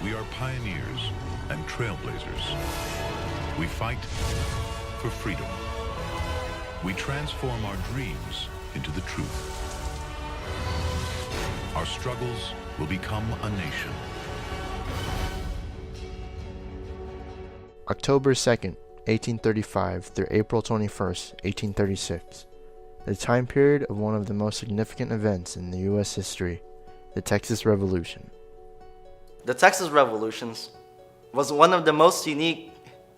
We are pioneers and trailblazers. We fight for freedom. We transform our dreams into the truth. Our struggles will become a nation. October 2nd, 1835 through April 21st, 1836. The time period of one of the most significant events in the U.S. history, the Texas Revolution. The Texas Revolution was one of the most unique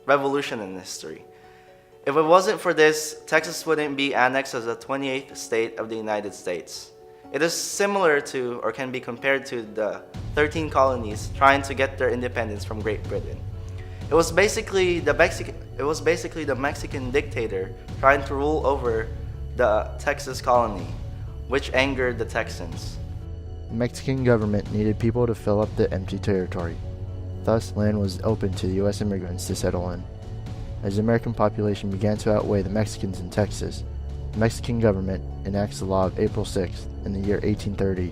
revolutions in history. If it wasn't for this, Texas wouldn't be annexed as the 28th state of the United States. It is similar to, or can be compared to, the 13 colonies trying to get their independence from Great Britain. It was basically the Mexican dictator trying to rule over the Texas colony, which angered the Texans. The Mexican government needed people to fill up the empty territory. Thus, land was open to U.S. immigrants to settle in. As the American population began to outweigh the Mexicans in Texas, the Mexican government enacts the law of April 6th in the year 1830.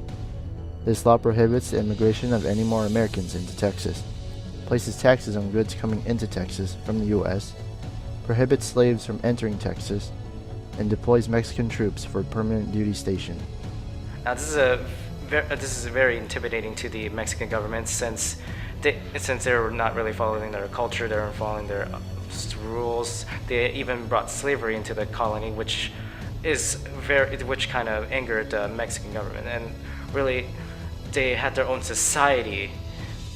This law prohibits the immigration of any more Americans into Texas, places taxes on goods coming into Texas from the U.S., prohibits slaves from entering Texas, and deploys Mexican troops for a permanent duty station. Now this is very intimidating to the Mexican government since they're not really following their culture, they're following their rules. They even brought slavery into the colony, which kind of angered the Mexican government, and really they had their own society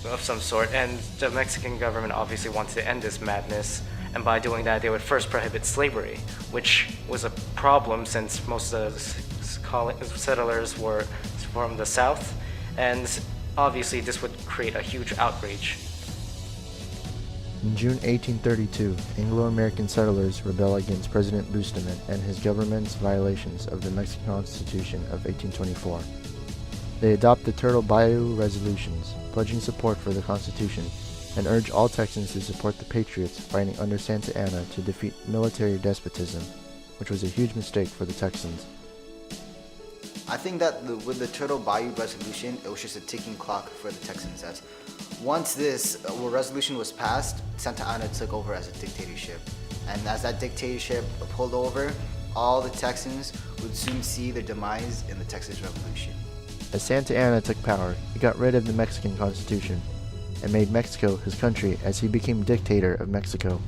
of some sort, and the Mexican government obviously wanted to end this madness, and by doing that they would first prohibit slavery, which was a problem since most of the settlers were from the south, and obviously this would create a huge outrage. In June 1832, Anglo-American settlers rebel against President Bustamante and his government's violations of the Mexican Constitution of 1824. They adopt the Turtle Bayou Resolutions, pledging support for the Constitution, and urge all Texans to support the Patriots fighting under Santa Anna to defeat military despotism, which was a huge mistake for the Texans. I think that with the Turtle Bayou Resolution, it was just a ticking clock for the Texans. As once this resolution was passed, Santa Anna took over as a dictatorship. And as that dictatorship pulled over, all the Texans would soon see their demise in the Texas Revolution. As Santa Anna took power, he got rid of the Mexican Constitution and made Mexico his country as he became dictator of Mexico.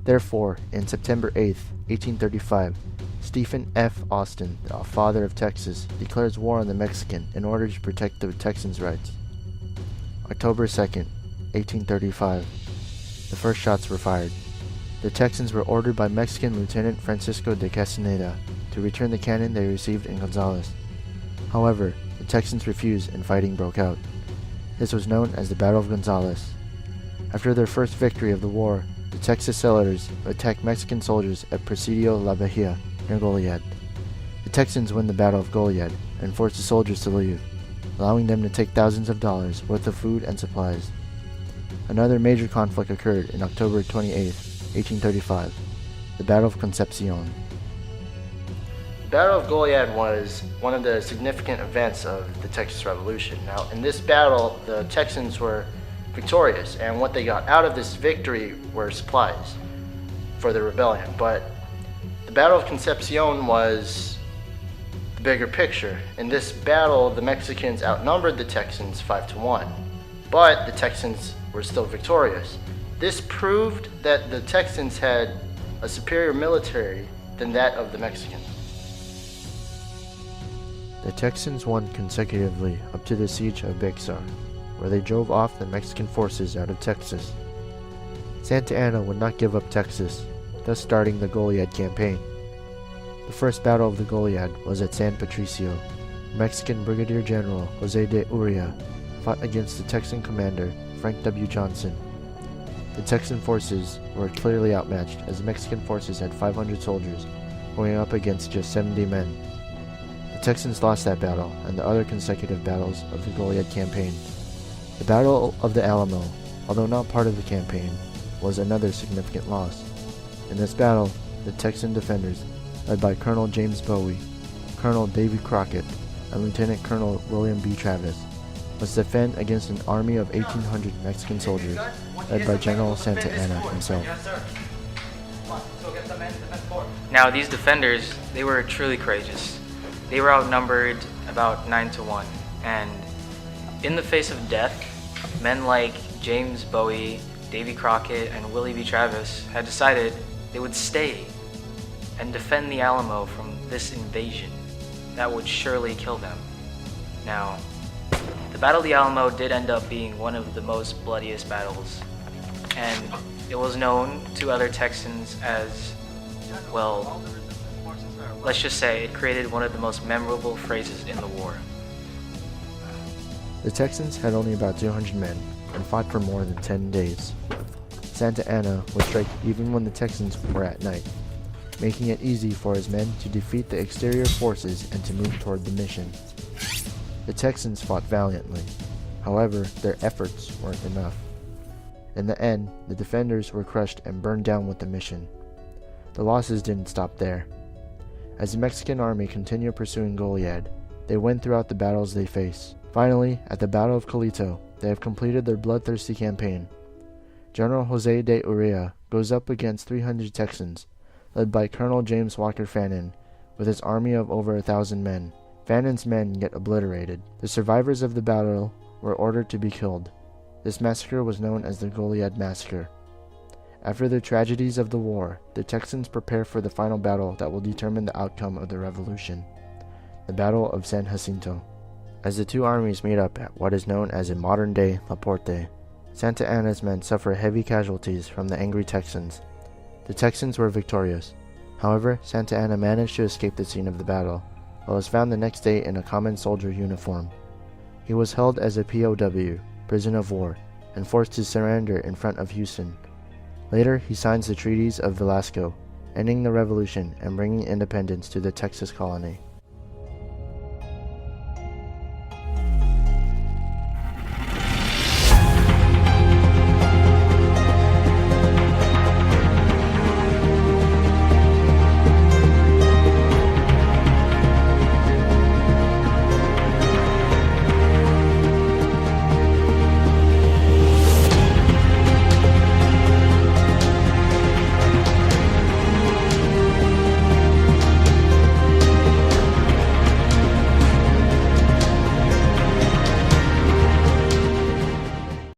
Therefore, in September 8, 1835, Stephen F. Austin, the father of Texas, declares war on the Mexican in order to protect the Texans' rights. October 2, 1835, the first shots were fired. The Texans were ordered by Mexican Lieutenant Francisco de Castaneda to return the cannon they received in Gonzales. However, the Texans refused and fighting broke out. This was known as the Battle of Gonzales. After their first victory of the war, the Texas settlers attacked Mexican soldiers at Presidio La Bahia near Goliad. The Texans win the Battle of Goliad and force the soldiers to leave, allowing them to take thousands of dollars worth of food and supplies. Another major conflict occurred in October 28, 1835, the Battle of Concepcion. The Battle of Goliad was one of the significant events of the Texas Revolution. Now, in this battle, the Texans were victorious, and what they got out of this victory were supplies for the rebellion. But the Battle of Concepcion was the bigger picture. In this battle, the Mexicans outnumbered the Texans 5-1, but the Texans were still victorious. This proved that the Texans had a superior military than that of the Mexicans. The Texans won consecutively up to the siege of Bexar, where they drove off the Mexican forces out of Texas. Santa Anna would not give up Texas, thus starting the Goliad campaign. The first battle of the Goliad was at San Patricio. Mexican Brigadier General Jose de Urrea fought against the Texan commander Frank W. Johnson. The Texan forces were clearly outmatched, as the Mexican forces had 500 soldiers going up against just 70 men. The Texans lost that battle and the other consecutive battles of the Goliad campaign. The Battle of the Alamo, although not part of the campaign, was another significant loss. In this battle, the Texan defenders, led by Colonel James Bowie, Colonel Davy Crockett, and Lieutenant Colonel William B. Travis, was to defend against an army of 1,800 Mexican soldiers, led by General Santa Anna himself. Now, these defenders, they were truly courageous. They were outnumbered about 9-1, and in the face of death, men like James Bowie, Davy Crockett, and Willie B. Travis had decided they would stay and defend the Alamo from this invasion that would surely kill them. Now, the Battle of the Alamo did end up being one of the most bloodiest battles, and it was known to other Texans as, well, let's just say it created one of the most memorable phrases in the war. The Texans had only about 200 men and fought for more than 10 days. Santa Anna would strike even when the Texans were at night, making it easy for his men to defeat the exterior forces and to move toward the mission. The Texans fought valiantly. However, their efforts weren't enough. In the end, the defenders were crushed and burned down with the mission. The losses didn't stop there. As the Mexican army continued pursuing Goliad, they win throughout the battles they face. Finally, at the Battle of Colito, they have completed their bloodthirsty campaign. General Jose de Urrea goes up against 300 Texans, led by Colonel James Walker Fannin, with his army of over 1,000 men. Fannin's men get obliterated. The survivors of the battle were ordered to be killed. This massacre was known as the Goliad Massacre. After the tragedies of the war, the Texans prepare for the final battle that will determine the outcome of the revolution, the Battle of San Jacinto. As the two armies meet up at what is known as a modern-day La Porte, Santa Anna's men suffer heavy casualties from the angry Texans. The Texans were victorious. However, Santa Anna managed to escape the scene of the battle, but was found the next day in a common soldier uniform. He was held as a POW, prisoner of war, and forced to surrender in front of Houston. Later, he signs the treaties of Velasco, ending the revolution and bringing independence to the Texas colony.